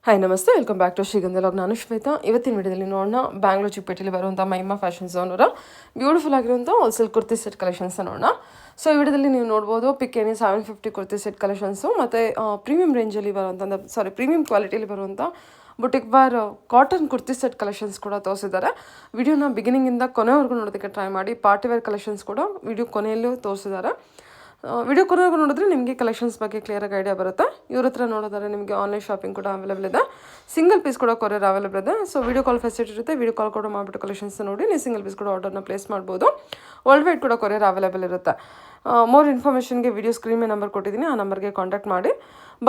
Hi ನಮಸ್ತೆ, welcome back to ಶ್ರೀಗಂಧ log. ನಾನು ಶ್ವೇತಾ. ಇವತ್ತಿನ ವಿಡಿಯೋದಲ್ಲಿ ನೋಡೋಣ ಬ್ಯಾಂಗ್ಳೂರ್ ಚಿಕ್ಕಪೇಟೆಯಲ್ಲಿ ಬರುವಂಥ ಮಹಿಮಾ ಫ್ಯಾಷನ್ ಝೋನ್ ಅವರ ಬ್ಯೂಟಿಫುಲ್ ಆಗಿರುವಂಥ ಹೋಲ್ಸೇಲ್ ಕುರ್ತಿ ಸೆಟ್ ಕಲೆಕ್ಷನ್ಸ್ ನೋಡೋಣ. ಸೊ ಈ ವಿಡಿಯೋದಲ್ಲಿ ನೀವು ನೋಡ್ಬೋದು ಪಿಕ್ಕೇನಿ 750 ಕುರ್ತಿ ಸೆಟ್ ಕಲೆಕ್ಷನ್ಸು ಮತ್ತು ಪ್ರೀಮಿಯಂ ರೇಂಜಲ್ಲಿ ಬರುವಂಥ ಪ್ರೀಮಿಯಂ ಕ್ವಾಲಿಟಿಯಲ್ಲಿ ಬರುವಂಥ boutique bar cotton kurti set collections ಕೂಡ ತೋರಿಸಿದ್ದಾರೆ. ವಿಡಿಯೋನ ಬಿಗಿನಿಂಗಿಂದ ಕೊನೆವರೆಗೂ ನೋಡೋದಕ್ಕೆ ಟ್ರೈ ಮಾಡಿ. ಪಾರ್ಟಿ ವೇರ್ ಕಲೆಕ್ಷನ್ಸ್ ಕೂಡ ವಿಡಿಯೋ ಕೊನೆಯಲ್ಲೂ ತೋರಿಸಿದ್ದಾರೆ. ವಿಡಿಯೋ ಕೊನೆವರೆಗೂ ನೋಡಿದ್ರೆ ನಿಮಗೆ ಕಲೆಕ್ಷನ್ಸ್ ಬಗ್ಗೆ ಕ್ಲಿಯರಾಗಿ ಐಡಿಯಾ ಬರುತ್ತೆ. ಇವ್ರ ಹತ್ರ ನೋಡೋದಾದ್ರೆ ನಿಮಗೆ ಆನ್ಲೈನ್ ಶಾಪಿಂಗ್ ಕೂಡ ಅವೈಲೇಬಲ್ ಇದೆ. ಸಿಂಗಲ್ ಪೀಸ್ ಕೂಡ ಕೊರಿಯರ್ ಅವೈಲೇಬಲ್ ಇದೆ. ಸೊ ವಿಡಿಯೋ ಕಾಲ್ ಫೆಸಿಲಿಟಿ ಇರುತ್ತೆ. ವಿಡಿಯೋ ಕಾಲ್ ಕೂಡ ಮಾಡಿಬಿಟ್ಟು ಕಲೆಕ್ಷನ್ಸ್ ನೋಡಿ ನೀವು ಸಿಂಗಲ್ ಪೀಸ್ ಕೂಡ ಆರ್ಡರ್ನ ಪ್ಲೇಸ್ ಮಾಡ್ಬೋದು. ವರ್ಲ್ಡ್ ವೈಡ್ ಕೂಡ ಕೊರಿಯರ್ ಅವೈಲೇಬಲ್ ಇರುತ್ತೆ. ಮೋರ್ ಇನ್ಫಾರ್ಮೇಷನ್ಗೆ ವಿಡಿಯೋ ಸ್ಕ್ರೀನ್ ಮೇಲೆ ನಂಬರ್ ಕೊಟ್ಟಿದ್ದೀನಿ, ಆ ನಂಬರ್ಗೆ ಕಾಂಟ್ಯಾಕ್ಟ್ ಮಾಡಿ.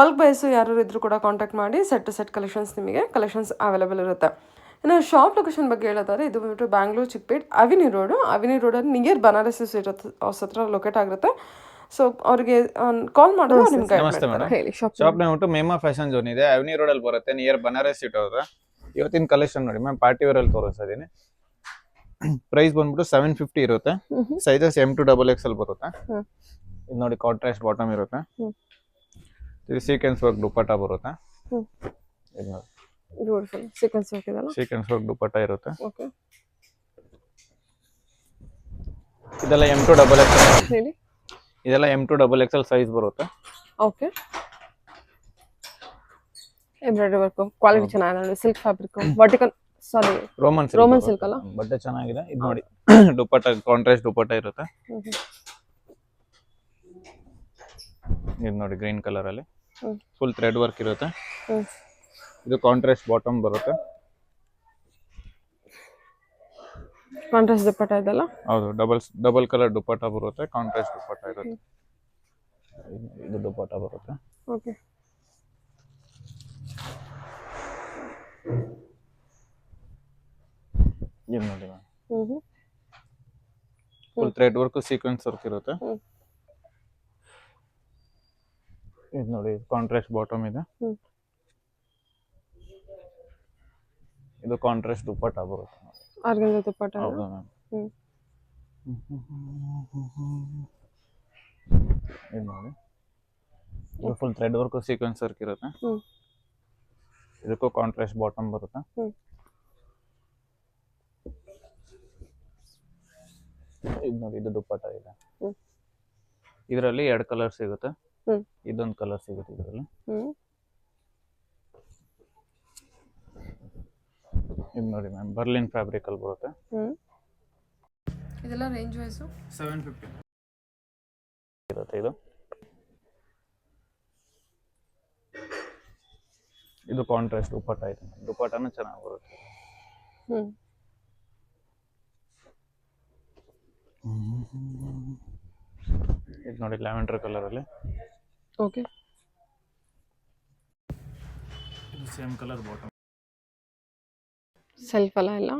ಬಲ್ಕ್ ಬೈಸು ಯಾರು ಇದ್ರೂ ಕೂಡ ಕಾಂಟ್ಯಾಕ್ಟ್ ಮಾಡಿ. ಸೆಟ್ ಕಲೆಕ್ಷನ್ಸ್ ನಿಮಗೆ ಕಲೆಕ್ಷನ್ಸ್ ಅವೈಲೇಬಲ್ ಇರುತ್ತೆ. ಇನ್ನು ಶಾಪ್ ಲೊಕೇಶನ್ ಬಗ್ಗೆ ಹೇಳೋದಾದ್ರೆ ಇದು ಬಂದ್ಬಿಟ್ಟು ಬ್ಯಾಂಗ್ಳೂರ್ ಚಿಕ್ಕಪೇಟ್ ಅವಿನಿ ರೋಡಲ್ಲಿ ನಿಯರ್ ಬನಾರಸ್ ಹೌಸ್ ಹತ್ರ ಲೊಕೇಟ್ ಆಗಿರುತ್ತೆ. ಸೊ ಅವ್ರಿಗೆ ಕಾಲ್ ಮಾಡಿದ್ರೆ ನಿಮ್ಗೆ ನಮಸ್ತೆ ಮೇಡಮ್. ಹೇಳಿ. ಶಾಪ್ ನೇಮ್ ಬಿಟ್ಟು ಮೇಮಾ ಫ್ಯಾಷನ್ ಝೋನ್ ಇದೆ, ಅವಿನಿ ರೋಡ್ ಅಲ್ಲಿ ಬರುತ್ತೆ, ನಿಯರ್ ಬನಾರಸ್ ಸಿಟಿ ಹತ್ರ. ಇವತ್ತಿನ ಕಲೆಕ್ಷನ್ ನೋಡಿ ಮ್ಯಾಮ್, ಪಾರ್ಟಿ ವೇರ್ ಅಲ್ಲಿ ತೋರಿಸ್ತಾ ಇದೀನಿ. ಪ್ರೈಸ್ ಬಂದ್ಬಿಟ್ಟು 750 ಇರುತ್ತೆ. ಸೈಜಸ್ M2XXL ಬರುತ್ತೆ. ಇದು ನೋಡಿ ಕಾಂಟ್ರಾಸ್ಟ್ ಬಾಟಮ್ ಇರುತ್ತೆ. ಇದು ಸೀಕ್ವೆನ್ಸ್ ವರ್ಕ್ ದುಪಟ್ಟ ಬರುತ್ತೆ. ಇದು ನೋಡಿ ಬ್ಯೂಟಿಫುಲ್ ಸೀಕ್ವೆನ್ಸ್ ವರ್ಕ್ ಇದೆಲ್ಲ. ಸೀಕ್ವೆನ್ಸ್ ವರ್ಕ್ ದುಪಟ್ಟ ಇರುತ್ತೆ. ಓಕೆ, ಇದೆಲ್ಲ M2XXL. ಹೇಳಿ. ಇದೆಲ್ಲ M2XXL ಸೈಜ್ ಬರುತ್ತೆ. ಓಕೆ, ಎಂಬ್ರಾಯ್ಡರಿ ವರ್ಕ್ ಕ್ವಾಲಿಟಿ ಚೆನ್ನಾಗಿದೆ. Silk fabric vertical Roman silk ಅಲ್ಲ, ಬಟ್ಟೆ ಚೆನ್ನಾಗಿದೆ. ಇದು ನೋಡಿ ದುಪಟ್ಟ ಕಾಂಟ್ರಾಸ್ಟ್ ದುಪಟ್ಟ ಇರುತ್ತೆ. ಇದು ನೋಡಿ ಗ್ರೀನ್ ಕಲರ್ ಅಲ್ಲಿ ಫುಲ್ ಥ್ರೆಡ್ ವರ್ಕ್ ಇರುತ್ತೆ. ಇದು ಕಾಂಟ್ರಾಸ್ಟ್ ಬಾಟಮ್ ಬರುತ್ತೆ. ಕಾಂಟ್ರಾಸ್ಟ್ ದುಪಟ್ಟ ಇದೆಲ್ಲ. ಹೌದು, ಡಬಲ್ ಕಲರ್ ದುಪಟ್ಟ ಬರುತ್ತೆ. ಕಾಂಟ್ರಾಸ್ಟ್ ದುಪಟ್ಟ ಇರುತ್ತೆ. ಇದು ದುಪಟ್ಟ ಬರುತ್ತೆ. ಓಕೆ, ಇದು ನೋಡಿ full thread work sequence work ಇರುತ್ತೆ. ಇದು ನೋಡಿ ಕಾಂಟ್ರಾಸ್ಟ್ ಬಾಟಮ್ ಇದೆ. ಇದು ಕಾಂಟ್ರಾಸ್ಟ್ ದುಪಟ್ಟ ಬರುತ್ತೆ. ಆರ್ಗನ್ಜಾ ದುಪಟ್ಟ. ಹೌದು ಮ್ಯಾಮ್. ಇದು ನೋಡಿ ಇದು full thread work sequence work ಇರುತ್ತೆ. ಇದಕ್ಕೂ ಕಾಂಟ್ರಾಸ್ಟ್ ಬಾಟಮ್ ಬರುತ್ತೆ. ಇದು ನೋಡಿ ಇದು ದುಪಟ್ಟ ಇದೆ. ಇದರಲ್ಲಿ 2 ಕಲರ್ ಸಿಗುತ್ತೆ. ಇದೊಂದು ಕಲರ್ ಸಿಗುತ್ತೆ ಇದರಲ್ಲಿ. ಇದು ನೋಡಿ ಮ್ಯಾಮ್, ಬರ್ಲಿನ್ ಫ್ಯಾಬ್ರಿಕ್ ಅಲ್ಲಿ ಬರುತ್ತೆ. ಇದೆಲ್ಲ ರೇಂಜ್ ವೈಸ್ 750 ಇರುತ್ತೆ. ಇದು ಕಾಂಟ್ರಾಸ್ಟ್ ದುಪಟ್ಟ ಇದೆ. ದುಪಟ್ಟನೂ ಚೆನ್ನಾಗಿ ಬರುತ್ತೆ. ಇದು ನೋಡಿ ಲ್ಯಾವೆಂಡರ್ ಕಲರ್ ಅಲ್ಲಿ. ಓಕೆ, ಇದು ಸೇಮ್ ಕಲರ್ ಬಾಟಮ್. ಸೆಲ್ಫ್ ಅಲ್ಲ ಎಲ್ಲ.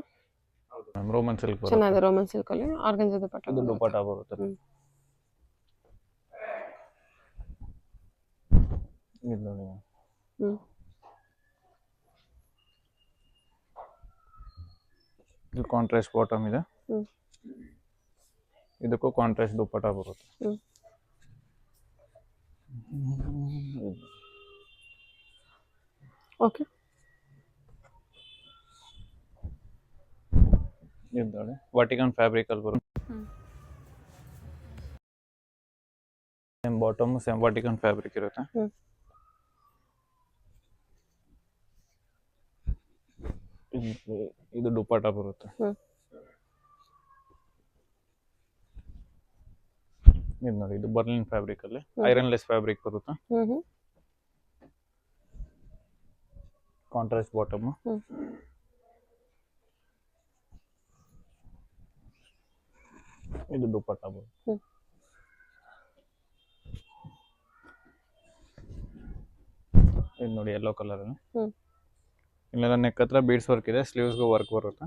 ಹೌದು ಮ್ಯಾಮ್, ರೋಮನ್ ಸಿಲ್ಕ್ ಬರುತ್ತೆ. ಚೆನ್ನಾಗಿದೆ. ರೋಮನ್ ಸಿಲ್ಕ್ ಅಲ್ಲಿ ಆರ್ಗನ್ಜಾ ದುಪಟ್ಟ. ಇದು ದುಪಟ್ಟ ಬರುತ್ತೆ. ಇದು ನೋಡಿ ಇದು ಕಾಂಟ್ರಾಸ್ಟ್ ಬಾಟಮ್ ಇದೆ. ಇದಕ್ಕೂ ಕಾಂಟ್ರಾಸ್ಟ್ ದುಪಟ್ಟ ಬರುತ್ತೆ. ಓಕೆ, ಇದು ನೋಡಿ ವರ್ಟಿಕಲ್ ಫ್ಯಾಬ್ರಿಕ್ ಅಲ್ಲಿ ಬರುತ್ತೆ. Same bottom same vertical fabric ಇರುತ್ತೆ. ಇದು ದುಪಟ್ಟ ಬರುತ್ತೆ. ಇದು ನೋಡಿ ಇದು ಬರ್ಲಿನ್ ಫ್ಯಾಬ್ರಿಕ್ ಅಲ್ಲಿ ಐರನ್ಲೆಸ್ ಫ್ಯಾಬ್ರಿಕ್ ಬರುತ್ತೆ. Contrast bottom. ಇದು ದುಪಟ್ಟ ಬರುತ್ತೆ. ಇದು ನೋಡಿ ಯೆಲ್ಲೋ ಕಲರ್ ಅಲ್ಲಿ. ಇಲ್ಲೆಲ್ಲ ನೆಕ್ ಹತ್ರ ಬೀಡ್ಸ್ ವರ್ಕ್ ಇದೆ. ಸ್ಲೀವ್ಸ್ಗೂ ವರ್ಕ್ ಬರುತ್ತೆ.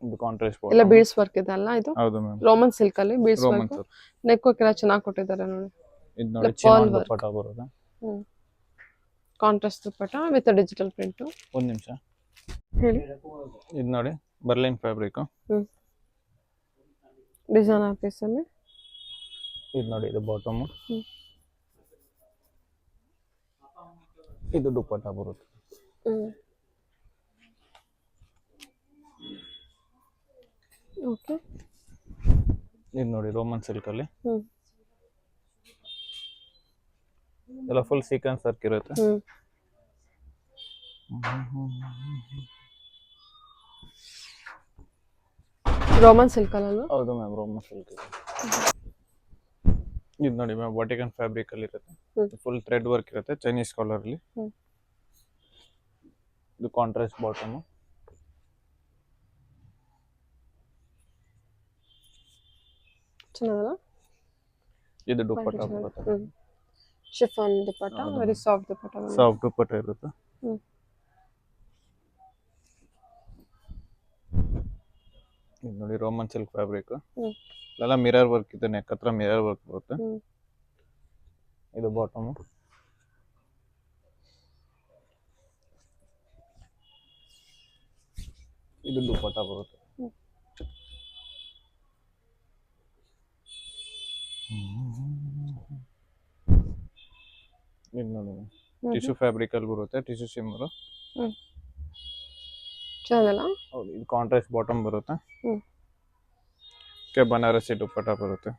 ಇದು ಕಾಂಟ್ರಾಸ್ಟ್ ಎಲ್ಲ ಬೀಡ್ಸ್ ವರ್ಕ್ ಇದೆ ಅಲ್ಲ. ಇದು ಹೌದು ಮ್ಯಾಮ್, ರೋಮನ್ ಸಿಲ್ಕ್ ಅಲ್ಲಿ beads Roman work. Silk. Neck work ಎಲ್ಲ ಚೆನ್ನಾಗಿ ಕೊಟ್ಟಿದ್ದಾರೆ ನೋಡಿ. ಇದು ನೋಡಿ ಚಿನಾನ್ ದುಪಟ್ಟ ಬರುತ್ತೆ. Contrast dupatta with digital print. ಒಂದು ನಿಮಿಷ ಹೇಳಿ. ಇದು ನೋಡಿ ಬರ್ಲಿನ್ ಫ್ಯಾಬ್ರಿಕ್. ಡಿಸೈನರ್ ಪೀಸ್ ಅಲ್ಲಿ. ಇದು ನೋಡಿ ಇದು ಬಾಟಮ್. ಇದು ದುಪ್ಪಟ್ಟ ಬರುತ್ತೆ. ಓಕೆ. ಇದು ನೋಡಿ ರೋಮನ್ ಸಿಲ್ಕಲ್ಲಿ ಎಲ್ಲ ಫುಲ್ ಸೀಕ್ವೆನ್ಸ್ ವರ್ಕ್ ಇರುತ್ತೆ. ರೋಮನ್ ಸಿಲ್ಕ್ ಅಲ್ಲ? ಹೌದು ಮ್ಯಾಮ್, ರೋಮನ್ ಸಿಲ್ಕ್. ಇದು ನೋಡಿ ಮ್ಯಾಮ್, ವಾಟಿಕನ್ ಫ್ಯಾಬ್ರಿಕ್ ಅಲ್ಲಿ ಇರುತ್ತೆ, ಫುಲ್ ಥ್ರೆಡ್ ವರ್ಕ್ ಇರುತ್ತೆ, ಚೈನೀಸ್ ಕಾಲರ್ ಅಲ್ಲಿ. ಇದು ಕಾಂಟ್ರಾಸ್ಟ್ ಬಾಟಮ್. ಚೆನ್ನಾಗಲ್ಲ? ಇದು ದುಪ್ಪಟ್ಟ ಬರುತ್ತೆ. ಶಿಫಾನ್ ದುಪ್ಪಟ್ಟ, ವೆರಿ ಸಾಫ್ಟ್ ದುಪ್ಪಟ್ಟ. ಸಾಫ್ಟ್ ದುಪ್ಪಟ್ಟ ಇರುತ್ತೆ. ಇದು ನೋಡಿ ರೋಮನ್ ಸಿಲ್ಕ್ ಫ್ಯಾಬ್ರಿಕ್. ಎಲ್ಲ ಮಿರರ್ ವರ್ಕ್ ಇದೆ, ನೆಕ್ ಹತ್ರ ಮಿರರ್ ವರ್ಕ್ ಬರುತ್ತೆ. ಇದು ಬಾಟಮ್. ಇದು ದುಪ್ಪಟ್ಟ ಬರುತ್ತೆ. ಇದು ನೋಡಿ ಟಿಶ್ಯೂ ಫ್ಯಾಬ್ರಿಕ್ ಅಲ್ಲಿ ಬರುತ್ತೆ, ಟಿಶ್ಯೂ ಶಿಮ್ಮರ್. ಚೆನ್ನಾಗಲ್ಲ? ಹೌದು. ಇದು ಕಾಂಟ್ರಾಸ್ಟ್ ಬಾಟಮ್ ಬರುತ್ತೆ, ಬನಾರಸಿ ದುಪ್ಪಟ್ಟ ಬರುತ್ತೆ.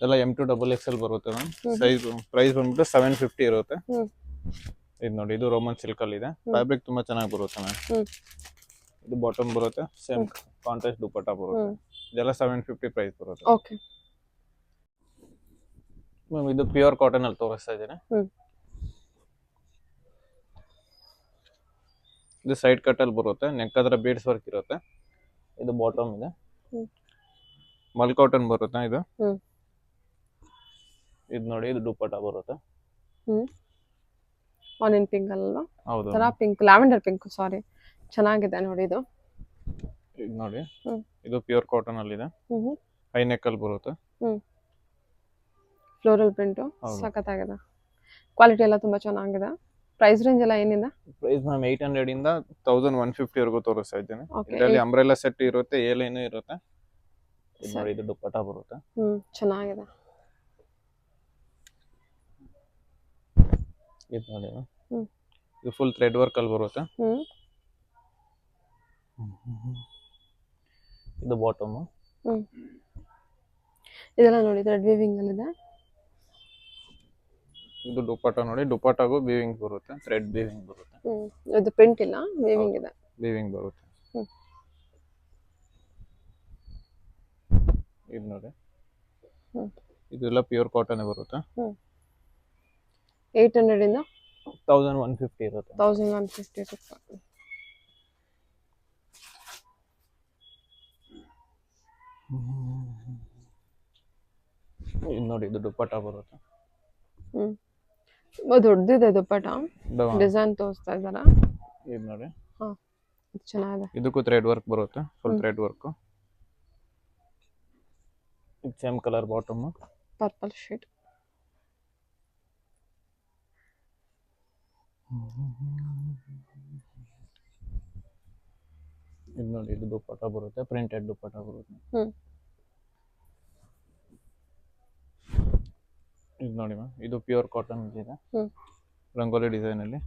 ಎಲ್ಲ M2XXL ಬರುತ್ತೆ ಮ್ಯಾಮ್. ಸೈಜ್ ಪ್ರೈಸ್ ಬಂದ್ಬಿಟ್ಟು 750 ಇರುತ್ತೆ. ಇದು ನೋಡಿ, ಇದು ರೋಮನ್ ಸಿಲ್ಕ್ ಅಲ್ಲಿ ಇದೆ, ಫ್ಯಾಬ್ರಿಕ್ ತುಂಬಾ ಚೆನ್ನಾಗಿ ಬರುತ್ತೆ ಮ್ಯಾಮ್. ಇದು ಬಾಟಮ್ ಬರುತ್ತೆ, ಸೇಮ್ ಕಾಂಟ್ರಾಸ್ಟ್ ದುಪ್ಪಟ್ಟ ಬರುತ್ತೆ. ಇದೆಲ್ಲ 750 ಪ್ರೈಸ್ ಬರುತ್ತೆ. ಓಕೆ ಮ್ಯಾಮ್, ಇದು ಪ್ಯೂರ್ ಕಾಟನ್ ಅಲ್ಲಿ ತೋರಿಸ್ತಾ ಇದ್ದೀನಿ. ಇದು ಸೈಡ್ ಕಟ್ ಅಲ್ಲಿ ಬರುತ್ತೆ, ನೆಕ್ ಹತ್ರ ಬೀಡ್ಸ್ ವರ್ಕ್ ಇರುತ್ತೆ. ಇದು ಬಾಟಮ್ ಇದೆ, ಮಲ್ ಕಾಟನ್ ಬರುತ್ತೆ. ಇದು ನೋಡಿ, ಇದು ದುಪ್ಪಟ್ಟ ಬರುತ್ತೆ. ಆನಿಯನ್ ಪಿಂಕ್ ಅಲ್ವಾ? ಹೌದು. ತರ ಪಿಂಕ್, ಲ್ಯಾವೆಂಡರ್ ಪಿಂಕ್, ಸಾರಿ. ಚೆನ್ನಾಗಿದೆ ನೋಡಿ ಇದು. ಇದು ನೋಡಿ, ಇದು ಪ್ಯೂರ್ ಕಾಟನ್ ಅಲ್ಲಿ ಇದೆ, ಹೈ ನೆಕ್ ಅಲ್ಲಿ ಬರುತ್ತೆ. ಫ್ಲೋರಲ್ ಪ್ರಿಂಟ್ ಸಖತ್ತಾಗಿದೆ. ಕ್ವಾಲಿಟಿ ಎಲ್ಲ ತುಂಬಾ ಚೆನ್ನಾಗಿದೆ. ಪ್ರೈಸ್ ರೇಂಜ್ ಎಲ್ಲ ಏನಿದೆ? ಪ್ರೈಸ್ ಮ್ಯಾಮ್ 800 ಇಂದ 1150 ವರೆಗೂ ತೋರಿಸ್ತಾ ಇದ್ದೇನೆ. ಇದರಲ್ಲಿ ಅಂಬ್ರೆಲಾ ಸೆಟ್ ಇರುತ್ತೆ, ಎ ಲೈನ್ ಇರುತ್ತೆ. ಇದು ನೋಡಿ, ಇದು ದುಪ್ಪಟ್ಟ ಬರುತ್ತೆ. ಚೆನ್ನಾಗಿದೆ. ಇದು ನೋಡಿ, ಇದು ಫುಲ್ ಥ್ರೆಡ್ ವರ್ಕ್ ಅಲ್ಲಿ ಬರುತ್ತೆ. ಇದು ಬಾಟಮ್. ಇದೆಲ್ಲ ನೋಡಿ ಥ್ರೆಡ್ ವೀವಿಂಗ್ ಅಲ್ಲಿ ಇದೆ. ಇದು ದುಪ್ಪಟ್ಟ ನೋಡಿ, ದುಪ್ಪಟ್ಟಾಗೂ ವೀವಿಂಗ್ ಬರುತ್ತೆ, ಥ್ರೆಡ್ ವೀವಿಂಗ್ ಬರುತ್ತೆ. ಇದು ಪ್ರಿಂಟ್ ಇಲ್ಲ, ವೀವಿಂಗ್ ಇದೆ. ವೀವಿಂಗ್ ಬರುತ್ತೆ. ಇದು ನೋಡಿ, ಇದೆಲ್ಲ ಪ್ಯೂರ್ ಕಾಟನ್ ಬರುತ್ತೆ. 800 ಇಂದ 1150 ಇರುತ್ತೆ. 1150 ರೂಪಾಯಿ. ಇದು ನೋಡಿ, ಇದು ದುಪ್ಪಟ್ಟ ಬರುತ್ತೆ. ತುಂಬಾ ದೊಡ್ಡದಿದೆ ದುಪ್ಪಟ್ಟ, ಡಿಸೈನ್ ತೋರಿಸ್ತಾ ಇದ್ದಾರಾ? ಇದು ನೋಡಿ, ಇದು ಚೆನ್ನಾಗಿದೆ. ಇದಕ್ಕೂ ಥ್ರೆಡ್ ವರ್ಕ್ ಬರುತ್ತೆ, ಫುಲ್ ಥ್ರೆಡ್ ವರ್ಕ್. ಇದು same colour bottom, purple shade. ಇದು ನೋಡಿ, ಇದು ದುಪ್ಪಟ್ಟ ಬರುತ್ತೆ, ಪ್ರಿಂಟೆಡ್ ದುಪ್ಪಟ್ಟ ಬರುತ್ತೆ. ಇದು ನೋಡಿ ಮ್ಯಾಮ್, ಇದು ಪ್ಯೂರ್ ಕಾಟನ್ ಇದೆ, ರಂಗೋಲಿ ಡಿಸೈನ್ ಅಲ್ಲಿ.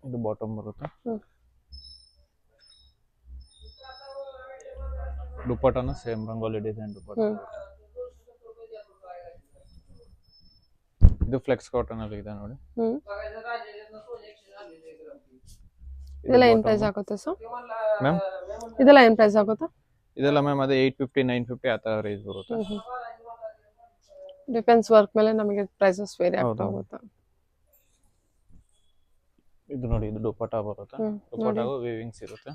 ಇದು ಬಾಟಮ್ ಬರುತ್ತೆ. ದುಪ್ಪಟ್ಟನ ಸೇಮ್ ರಂಗೋಲಿ ಡಿಸೈನ್ ದುಪ್ಪಟ್ಟ ಬರುತ್ತೆ. ಇದು ಫ್ಲೆಕ್ಸ್ ಕಾಟನ್ ಅಲ್ಲಿ ಇದೆ ನೋಡಿ. ಇದೆಲ್ಲ ಏನ್ ಪ್ರೈಸ್ ಆಗುತ್ತೆ ಸರ್? ಮ್ಯಾಮ್, ಇದೆಲ್ಲ ಏನ್ ಪ್ರೈಸ್ ಆಗುತ್ತೆ? ಇದೆಲ್ಲ ಮ್ಯಾಮ್ ಅದೇ 850 950 ಆ ತರ ರೇಂಜ್ ಬರುತ್ತೆ. ಡಿಪೆಂಡ್ಸ್ ವರ್ಕ್ ಮೇಲೆ ನಮಗೆ ಪ್ರೈಸಸ್ ವೇರಿ ಆಗ್ತಾ ಹೋಗುತ್ತೆ. ಇದು ನೋಡಿ, ಇದು ದುಪ್ಪಟ್ಟ ಬರುತ್ತೆ, ದುಪ್ಪಟ್ಟಾಗೂ ವೀವಿಂಗ್ಸ್ ಇರುತ್ತೆ.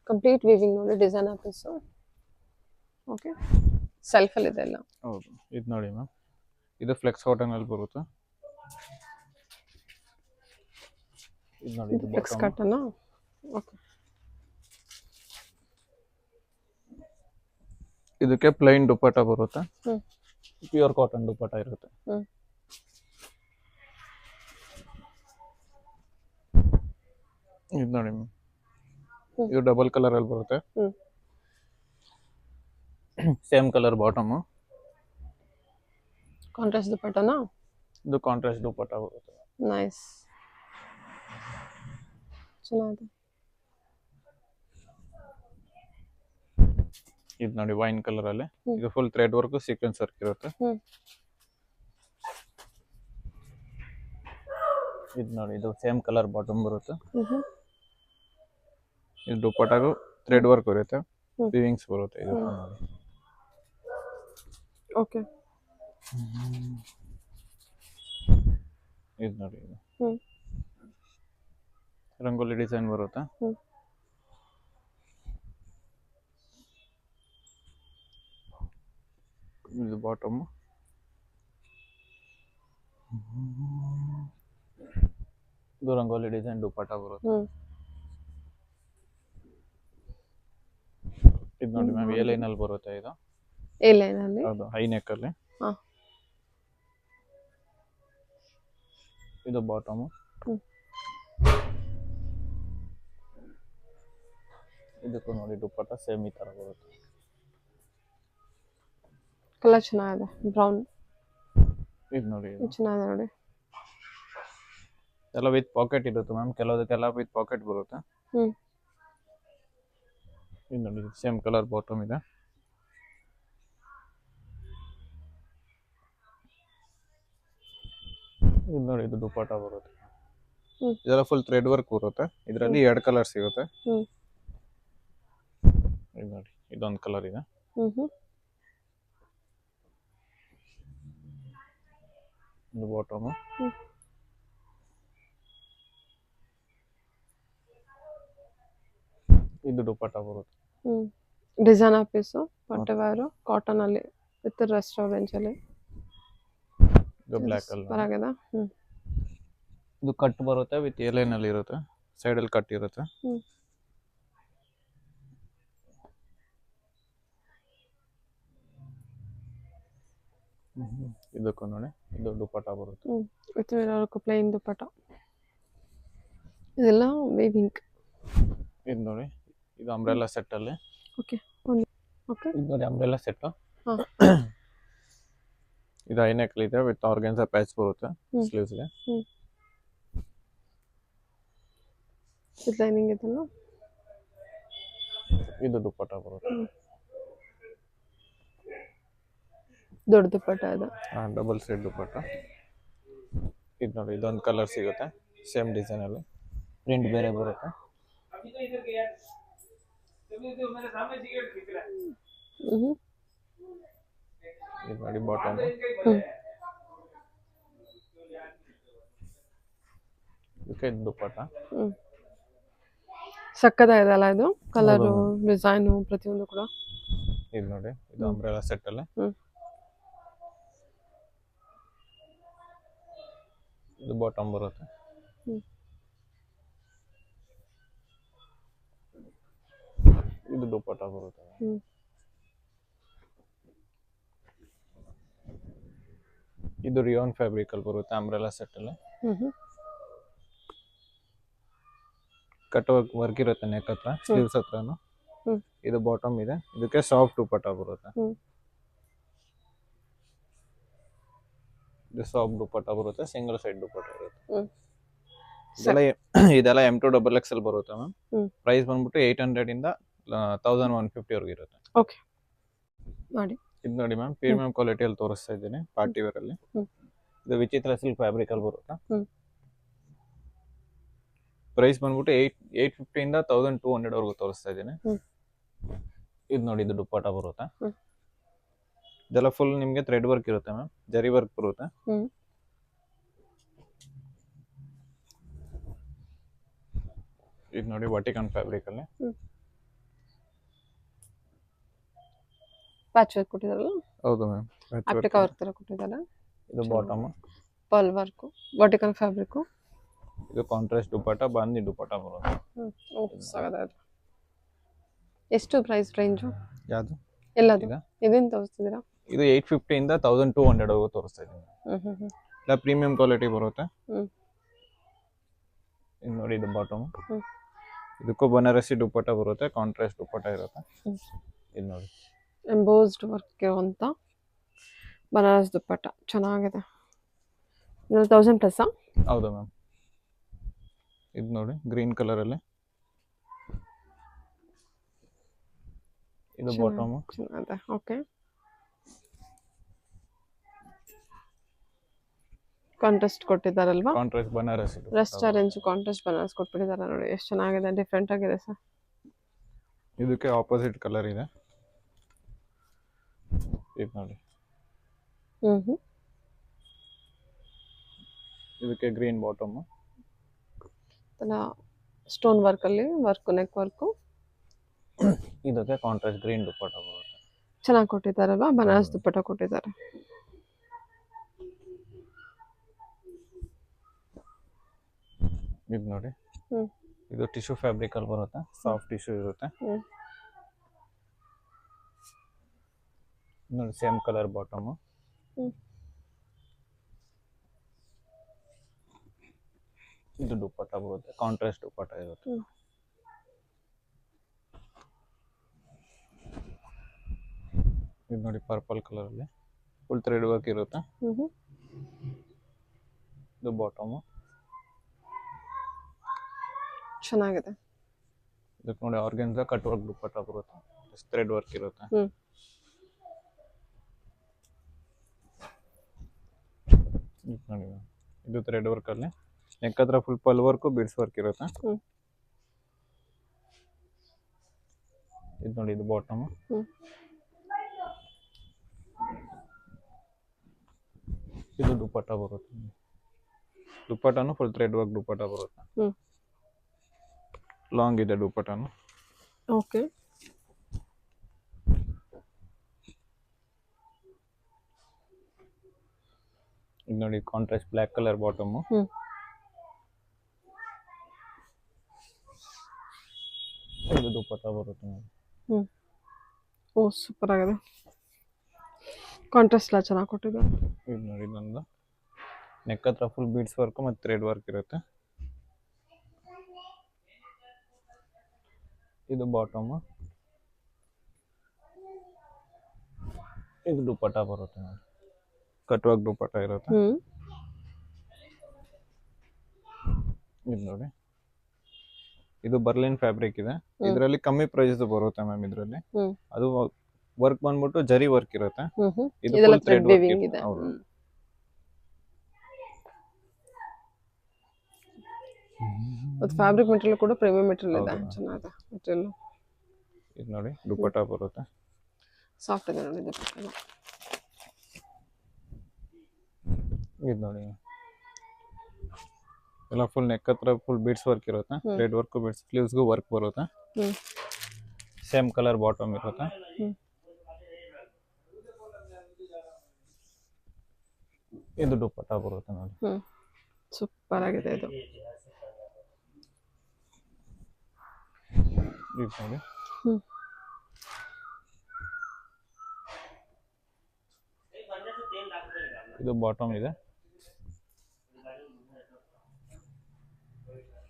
ಕಂಪ್ಲೀಟ್ ವೀವಿಂಗ್ ನೋಡಿ, ಡಿಸೈನ್ ಪೀಸ್. ಓಕೆ, ಸೆಲ್ಫ್ ಅಲ್ಲಿ ಇದೆ ಎಲ್ಲ. ಹೌದು. ಇದು ನೋಡಿ ಮ್ಯಾಮ್, ಇದು ಫ್ಲೆಕ್ಸ್ ಕಾಟನ್ ಅಲ್ಲಿ ಬರುತ್ತೆ. ಇದು ನೋಡಿ, ಇದು ಫ್ಲೆಕ್ಸ್ ಕಾಟನ್. ಓಕೆ, ಇದಕ್ಕೆ ಪ್ಲೈನ್ ದುಪ್ಪಟ್ಟ ಬರುತ್ತೆ, ಪ್ಯೂರ್ ಕಾಟನ್ ದುಪ್ಪಟ್ಟ ಇರುತ್ತೆ. ಇದು ನೋಡಿ ಮ್ಯಾಮ್, ಇದು ಡಬಲ್ ಕಲರ್ ಅಲ್ಲಿ ಬರುತ್ತೆ. ಸೇಮ್ ಕಲರ್ ಬಾಟಮು, ಕಾಂಟ್ರಾಸ್ಟ್ ದುಪ್ಪಟ್ಟನಾ? ಇದು ಕಾಂಟ್ರಾಸ್ಟ್ ದುಪ್ಪಟ್ಟ ಬರುತ್ತೆ. ನೈಸ್, ಚೆನ್ನಾಗಿದೆ. ಇದು ನೋಡಿ ವೈನ್ ಕಲರ್ ಅಲ್ಲಿ, ಇದು full thread work sequence work ಇರುತ್ತೆ. ಇದು ನೋಡಿ, ಇದು ಸೇಮ್ ಕಲರ್ ಬಾಟಮ್ ಬರುತ್ತೆ. ಇದು ದುಪ್ಪಟ್ಟಾಗೂ ಥ್ರೆಡ್ ವರ್ಕ್ ಬರುತ್ತೆ, ವಿವಿಂಗ್ಸ್ ಬರುತ್ತೆ. ಇದು ನೋಡಿ, ಓಕೆ. ಇದು ನೋಡಿ, ಇದು ರಂಗೋಲಿ ಡಿಸೈನ್ ಬರುತ್ತೆ. ಇದು ಬಾಟಮ್, ಇದು ರಂಗೋಲಿ ಡಿಸೈನ್ ದುಪ್ಪಟ್ಟ ಬರುತ್ತೆ. ಇದು ನೋಡಿ ಮ್ಯಾಮ್, ಎ ಲೈನ್ ಅಲ್ಲಿ ಬರುತ್ತೆ. ಇದು ಎ ಲೈನ್ ಅಲ್ಲಿ, ಹೌದು, ಹೈ ನೆಕ್ ಅಲ್ಲಿ. ಇದು ಬಾಟಮ್, ಇದಕ್ಕೂ ನೋಡಿ ದುಪ್ಪಟ್ಟ ಸೇಮ್ ಈ ತರ ಬರುತ್ತೆ. ಕಲರ್ ಚೆನ್ನಾಗಿದೆ, ಬ್ರೌನ್. ಇದು ನೋಡಿ, ಇದು ಚೆನ್ನಾಗಿದೆ ನೋಡಿ. ಎಲ್ಲ ವಿತ್ ಪಾಕೆಟ್ ಇರುತ್ತೆ ಮ್ಯಾಮ್, ಕೆಲವದಕ್ಕೆಲ್ಲ ವಿತ್ ಪಾಕೆಟ್ ಬರುತ್ತೆ. ಇದು ನೋಡಿ, ಸೇಮ್ ಕಲರ್ ಬಾಟಮ್ ಇದೆ. ಇದು ನೋಡಿ, ಇದು ದುಪ್ಪಟ್ಟ ಬರುತ್ತೆ. ಇದೆಲ್ಲ ಫುಲ್ ಥ್ರೆಡ್ ವರ್ಕ್ ಬರುತ್ತೆ. ಇದರಲ್ಲಿ 2 ಕಲರ್ ಸಿಗುತ್ತೆ. ಇದು ನೋಡಿ, ಇದೊಂದು ಕಲರ್ ಇದೆ. ಇದು ಬಾಟಮ್, ಇದು ದುಪ್ಪಟ್ಟ ಬರುತ್ತೆ. ಡಿಸೈನರ್ ಪೀಸು, ಬಟ್ಟೆ ವೈರು, ಕಾಟನ್ ಅಲ್ಲಿ ವಿತ್ ರೆಸ್ಟೋರೆಂಟ್ ಅಲ್ಲಿ. ಇದು ಬ್ಲ್ಯಾಕ್ ಅಲ್ಲಿ ಪರವಾಗಿದೆ. ಇದು ಕಟ್ ಬರುತ್ತೆ, ವಿತ್ ಎ ಲೈನ್ ಅಲ್ಲಿ ಇರುತ್ತೆ, ಸೈಡ್ ಅಲ್ಲಿ ಕಟ್ ಇರುತ್ತೆ. ಇದಕ್ಕೂ ನೋಡಿ, ಇದು ದುಪ್ಪಟ್ಟ ಬರುತ್ತೆ. ವಿತ್ ಪ್ಲೇನ್ ದುಪ್ಪಟ್ಟ. ಇದೆಲ್ಲ ವೇವಿಂಗ್. ಇದು ನೋಡಿ, ಇದು ಅಂಬ್ರೆಲಾ ಸೆಟ್ ಅಲ್ಲಿ. Okay, okay. ಇದು ನೋಡಿ ಅಂಬ್ರೆಲಾ ಸೆಟ್. ಇದು ಹೈ ನೆಕ್ ಇದೆ, ವಿತ್ ಆರ್ಗನ್ಸಾ ಪ್ಯಾಚ್ ಬರುತ್ತೆ ಸ್ಲೀವ್ಸ್ ಗೆ. ವಿತ್ ಲೈನಿಂಗ್ ಇದೆಲ್ಲ. ಇದು ದುಪ್ಪಟ್ಟ ಬರುತ್ತೆ. ದೊಡ್ಡ ದುಪ್ಪಟ್ಟ ಇದೆ. ಡಬಲ್ ಸೈಡ್ ದುಪ್ಪಟ್ಟ. ಇದು ನೋಡಿ, ಇದೊಂದು ಕಲರ್ ಸಿಗುತ್ತೆ ಸೇಮ್ ಡಿಸೈನ್ ಅಲ್ಲಿ, ಪ್ರಿಂಟ್ ಬೇರೆ ಬರುತ್ತೆ. ಇದು ನೋಡಿ ಬಾಟಮ್, ಇದಕ್ಕೆ ದುಪ್ಪಟ್ಟ. ಸಕ್ಕತ್ತಾಗಿದೆ ಅಲ್ಲ ಇದು, ಕಲರು, ಡಿಸೈನು, ಪ್ರತಿಯೊಂದು ಕೂಡ. ಇದು ನೋಡಿ, ಇದು ಅಂಬ್ರೆಲಾ ಸೆಟ್ ಅಲ್ಲಿ. ಇದು ಬಾಟಮ್ ಬರುತ್ತೆ. ಇದು ದುಪ್ಪಟ್ಟ ಬರುತ್ತೆ. ಇದು ರಿಯಾನ್ ಫ್ಯಾಬ್ರಿಕ್ ಅಲ್ಲಿ ಬರುತ್ತೆ ಅಂಬ್ರೆಲಾ ಸೆಟ್ ಅಲ್ಲಿ. ಕಟ್ ವರ್ಕ್ ಇರುತ್ತೆ ನೆಕ್ ಹತ್ರ, ಸ್ಲೀವ್ಸ್ ಹತ್ರನು. ಇದು ಬಾಟಮ್ ಇದೆ, ಇದಕ್ಕೆ ಸಾಫ್ಟ್ ದುಪ್ಪಟ್ಟ ಬರುತ್ತೆ. ಇದು ಸಾಫ್ಟ್ ದುಪ್ಪಟ್ಟ ಬರುತ್ತೆ, ಸಿಂಗಲ್ ಸೈಡ್ ದುಪ್ಪಟ್ಟ ಇರುತ್ತೆ. ಇದೆಲ್ಲ M2XXL ಬರುತ್ತೆ ಮ್ಯಾಮ್. ಪ್ರೈಸ್ ಬಂದ್ಬಿಟ್ಟು 800 ಇಂದ 1150 ವರೆಗೂ ಇರುತ್ತೆ. ಓಕೆ, ಮಾಡಿ. ಇದು ನೋಡಿ ಮ್ಯಾಮ್, ಪ್ರೀಮಿಯಂ ಕ್ವಾಲಿಟಿಯಲ್ಲಿ ತೋರಿಸ್ತಾ ಇದ್ದೀನಿ, ಪಾರ್ಟಿ ವೇರ್ ಅಲ್ಲಿ. ಇದು ವಿಚಿತ್ರ ಸಿಲ್ಕ್ ಫ್ಯಾಬ್ರಿಕ್ ಅಲ್ಲಿ ಬರುತ್ತೆ. ಪ್ರೈಸ್ ಬಂದ್ಬಿಟ್ಟು 850 ಇಂದ 1200 ವರೆಗೂ ತೋರಿಸ್ತಾ ಇದ್ದೀನಿ. ಇದು ನೋಡಿ, ಇದು ದುಪ್ಪಟ್ಟ ಬರುತ್ತೆ. ಇದೆಲ್ಲ ಫುಲ್ ನಿಮಗೆ ಥ್ರೆಡ್ ವರ್ಕ್ ಇರುತ್ತೆ ಮ್ಯಾಮ್, ಜರಿ ವರ್ಕ್ ಬರುತ್ತೆ. ಇದು ನೋಡಿ, ವಾಟಿಕನ್ ಫ್ಯಾಬ್ರಿಕ್ ಅಲ್ಲಿ. ಪ್ಯಾಚ್ ವರ್ಕ್ ಕೊಟ್ಟಿದಾರಲ್ಲ? ಹೌದು ಮ್ಯಾಮ್, ಅಪ್ಲಿಕಾ ವರ್ಕ್ ತರ ಕೊಟ್ಟಿದ್ದಾರೆ. ಇದು bottom, pearl work, Vatican fabric. ಇದು ಕಾಂಟ್ರಾಸ್ಟ್ ದುಪ್ಪಟ್ಟ, ಬಾಂದಿ ದುಪ್ಪಟ್ಟ ಬರುತ್ತೆ. ಎಷ್ಟು ಪ್ರೈಸ್ ರೇಂಜು? ಯಾವುದು? ಎಲ್ಲದು ಇದನ್ನ ತೋರಿಸ್ತಿದ್ದೀರಾ? ಇದು 850 ಇಂದ 1200 ವರೆಗೂ ತೋರಿಸ್ತಾ ಇದ್ದೀನಿ. ಇಲ್ಲ ಪ್ರೀಮಿಯಂ ಕ್ವಾಲಿಟಿ ಬರುತ್ತೆ. ಇದು ನೋಡಿ, ಇದು ಬಾಟಮ್. ಇದಕ್ಕೂ ಬನಾರಸಿ ದುಪ್ಪಟ್ಟ ಬರುತ್ತೆ, ಕಾಂಟ್ರಾಸ್ಟ್ ದುಪ್ಪಟ್ಟ ಇರುತ್ತೆ. ಇದು ನೋಡಿ, ಎಂಬೋಸ್ಡ್ ವರ್ಕ್ ಇರುವಂಥ ಬನಾರಸ್ ದುಪ್ಪಟ್ಟ ಚೆನ್ನಾಗಿದೆ. 1000+. ಹೌದಾ ಮ್ಯಾಮ್, ಇದು ನೋಡಿ ಗ್ರೀನ್ ಕಲರಲ್ಲಿ, ಇದು ಬಾಟಮ್. ಚೆನ್ನಾಗಿದೆ. ಓಕೆ, ಕಾಂಟ್ರಾಸ್ಟ್ ಕೊಟ್ಟಿದ್ದಾರಲ್ವಾ? Contrast Banaras. Rust orange contrast Banaras ಕೊಟ್ಬಿಟ್ಟಿದ್ದಾರೆ ನೋಡಿ, ಎಷ್ಟು ಚೆನ್ನಾಗಿದೆ, ಡಿಫ್ರೆಂಟ್ ಆಗಿದೆ ಸರ್. ಇದಕ್ಕೆ ಆಪೋಸಿಟ್ ಕಲರ್ ಇದೆ, ಇದು ನೋಡಿ. ಇದಕ್ಕೆ ಗ್ರೀನ್ ಬಾಟಮ್, ಸ್ಟೋನ್ ವರ್ಕಲ್ಲಿ ವರ್ಕು, ನೆಕ್ ವರ್ಕು. ಇದಕ್ಕೆ ಕಾಂಟ್ರಾಸ್ಟ್ ಗ್ರೀನ್ ದುಪ್ಪಟ್ಟ ಬರುತ್ತೆ. ಚೆನ್ನಾಗಿ ಕೊಟ್ಟಿದ್ದಾರಲ್ವಾ? ಬನಾರಸ್ ದುಪ್ಪಟ್ಟ ಕೊಟ್ಟಿದ್ದಾರೆ. ಇದು ನೋಡಿ, ಇದು ಟಿಶ್ಯೂ ಫ್ಯಾಬ್ರಿಕ್ ಅಲ್ಲಿ ಬರುತ್ತೆ, ಸಾಫ್ಟ್ ಟಿಶ್ಯೂ ಇರುತ್ತೆ ನೋಡಿ. ಸೇಮ್ ಕಲರ್ ಬಾಟಮ್, ಇದು ದುಪ್ಪಟ್ಟ ಬರುತ್ತೆ, ಕಾಂಟ್ರಾಸ್ಟ್ ದುಪ್ಪಟ್ಟ ಇರುತ್ತೆ. ಇದು ನೋಡಿ ಪರ್ಪಲ್ ಕಲರ್ ಅಲ್ಲಿ ಫುಲ್ ಥ್ರೆಡ್ ವರ್ಕ್ ಇರುತ್ತೆ. ಇದು ಬಾಟಮ್, ಚೆನ್ನಾಗಿದೆ. ಇದಕ್ಕೆ ನೋಡಿ ಆರ್ಗೆನ್ಸಾ ಕಟ್ ವರ್ಕ್ ದುಪ್ಪಟ್ಟ ಬರುತ್ತೆ, ಥ್ರೆಡ್ ವರ್ಕ್ ಇರುತ್ತೆ. ನೋಡಿ, ಇದು ಥ್ರೆಡ್ ವರ್ಕ್ ಅಲ್ಲಿ ನೆಕ್ ಹತ್ರ ಫುಲ್ ಪಲ್ ವರ್ಕ್, ಬಿಡ್ಸ್ ವರ್ಕ್ ಇರುತ್ತೆ. ಇದು ನೋಡಿ, ಇದು ಬಾಟಮ್. ಇದು ದುಪ್ಪಟ್ಟ ಬರುತ್ತೆ, ದುಪ್ಪಟ್ಟನು ಫುಲ್ ಥ್ರೆಡ್ ವರ್ಕ್ ದುಪ್ಪಟ್ಟ ಬರುತ್ತೆ. ಲಾಂಗ್ ಇದೆ ದುಪ್ಪಟ್ಟನು. ಓಕೆ, ಇದು ನೋಡಿ ಕಾಂಟ್ರಾಸ್ಟ್ ಬ್ಲ್ಯಾಕ್ ಕಲರ್ ಬಾಟಮ್. ಇದು ದುಪ್ಪಟ್ಟ ಬರುತ್ತೆ ನೋಡಿ. ಓ ಸೂಪರ್ ಆಗಿದೆ, ಕಾಂಟ್ರಾಸ್ಟ್ ಎಲ್ಲ ಚೆನ್ನಾಗಿ ಕೊಟ್ಟಿದ್ದಾರೆ. ಇದು ನೋಡಿ, ಇದೊಂದು ನೆಕ್ ಹತ್ರ ಫುಲ್ ಬೀಡ್ಸ್ ವರ್ಕ್ ಮತ್ತು ಥ್ರೆಡ್ ವರ್ಕ್ ಇರುತ್ತೆ. ಇದು ಬಾಟಮ್, ಇದು ದುಪ್ಪಟ್ಟ ಬರುತ್ತೆ ನೋಡಿ, ಕಟ್ ವರ್ಕ್ ದುಪ್ಪಟ್ಟ ಇರುತ್ತೆ. ಇದು ನೋಡಿ, ಇದು ಬರ್ಲಿನ್ ಫ್ಯಾಬ್ರಿಕ್ ಇದೆ, ಇದರಲ್ಲಿ ಕಮ್ಮಿ ಪ್ರೈಸ್ ಬರುತ್ತೆ ಮ್ಯಾಮ್. ಇದರಲ್ಲಿ ಅದು ವರ್ಕ್ ಬಂದ್ಬಿಟ್ಟು ಜರಿ ವರ್ಕ್ ಇರುತ್ತೆ, ಇದು ಫುಲ್ ಥ್ರೆಡ್ ವರ್ಕ್ ಇದೆ. ಮತ್ತು ಫ್ಯಾಬ್ರಿಕ್ ಮೆಟೀರಿಯಲ್ ಕೂಡ ಪ್ರೀಮಿಯಂ ಮೆಟೀರಿಯಲ್ ಇದೆ, ಚೆನ್ನಾಗಿದೆ ಮೆಟೀರಿಯಲ್. ಇದು ನೋಡಿ ದುಪ್ಪಟ್ಟ ಬರುತ್ತೆ, ಸಾಫ್ಟ್ ಇದೆ ನೋಡಿ ದುಪ್ಪಟ್ಟ. ಇದು ನೋಡಿ ಎಲ್ಲ ಫುಲ್ ನೆಕ್ ಹತ್ರ ಫುಲ್ ಬೀಡ್ಸ್ ವರ್ಕ್ ಇರುತ್ತೆ, ಥ್ರೆಡ್ ವರ್ಕ್ ಬೀಡ್ಸ್, ಸ್ಲೀವ್ಸ್ಗೂ ವರ್ಕ್ ಬರುತ್ತೆ. ಸೇಮ್ ಕಲರ್ ಬಾಟಮ್ ಇರುತ್ತೆ. ಇದು ದುಪ್ಪಟ್ಟ ಬರುತ್ತೆ ನೋಡಿ, ಸೂಪರ್ ಆಗಿದೆ ಇದು. ಇದು ನೋಡಿ, ಇದು ಬಾಟಮ್ ಇದೆ.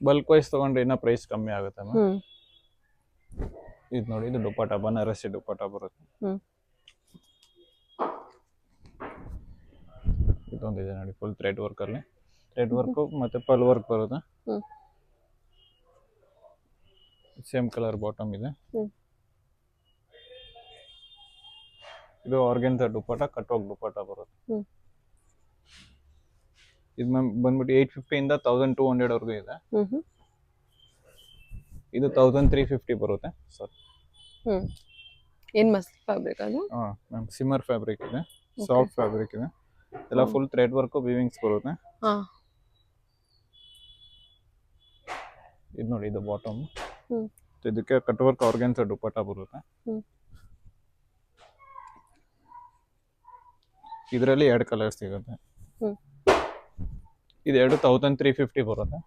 ಬಲ್ಕ್ ವೈಸ್ ತಗೊಂಡ್ರೆ ಇನ್ನೂ ಪ್ರೈಸ್ ಕಮ್ಮಿ ಆಗುತ್ತೆ ಮ್ಯಾಮ್. ಇದು ನೋಡಿ, ಇದು ದುಪ್ಪಟ್ಟ ಬನಾರಸಿ ದುಪ್ಪಟ್ಟ ಬರುತ್ತೆ. ಇದೊಂದಿದೆ ನೋಡಿ ಫುಲ್ ಥ್ರೆಡ್ ವರ್ಕ್ ಅಲ್ಲಿ, ಥ್ರೆಡ್ ವರ್ಕ್ ಮತ್ತೆ ಪಲ್ ವರ್ಕ್ ಬರುತ್ತೆ. ಸೇಮ್ ಕಲರ್ ಬಾಟಮ್ ಇದೆ. ಇದು ಆರ್ಗೆನ್ಸಾ ದುಪ್ಪಟ್ಟ, ಕಟ್ ವರ್ಕ್ ದುಪ್ಪಟ್ಟ ಬರುತ್ತೆ. ಇದು ಮ್ಯಾಮ್ ಬಂದ್ಬಿಟ್ಟು 850 ಇಂದ 1200 ವರೆಗೂ ಇದೆ. ಇದು 1350 ಬರುತ್ತೆ ಸರ್. ಏನು ಮಸ್ತ್ ಫ್ಯಾಬ್ರಿಕ್ ಅದು? ಹಾಂ ಮ್ಯಾಮ್, ಸಿಮ್ಮರ್ ಫ್ಯಾಬ್ರಿಕ್ ಇದೆ, ಸಾಫ್ಟ್ ಫ್ಯಾಬ್ರಿಕ್ ಇದೆ, ಎಲ್ಲ ಫುಲ್ ಥ್ರೆಡ್ ವರ್ಕ್ ವೀವಿಂಗ್ಸ್ ಬರುತ್ತೆ. ಇದು ನೋಡಿ, ಇದು ಬಾಟಮ್, ಇದಕ್ಕೆ ಕಟ್ ವರ್ಕ್ ಆರ್ಗೆನ್ಸಾ ದುಪ್ಪಟ್ಟ ಬರುತ್ತೆ. ಇದರಲ್ಲಿ 2 ಕಲರ್ಸ್ ಸಿಗುತ್ತೆ. ಇದು 1350 ಬರುತ್ತೆ.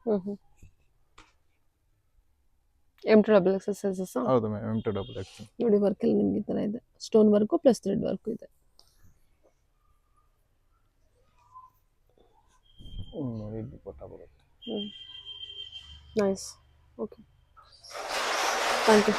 M2XX sizes? ಹೌದು ಮ್ಯಾಮ್, M2XX. ನೋಡಿ ವರ್ಕ್ ಎಲ್ಲ ನಿಮ್ಗೆ ಈ ಥರ ಇದೆ, stone work plus thread work ಇದೆ. ನೋಡಿ, ದುಪ್ಪಟ್ಟ ಬರುತ್ತೆ. Nice, okay, thank you.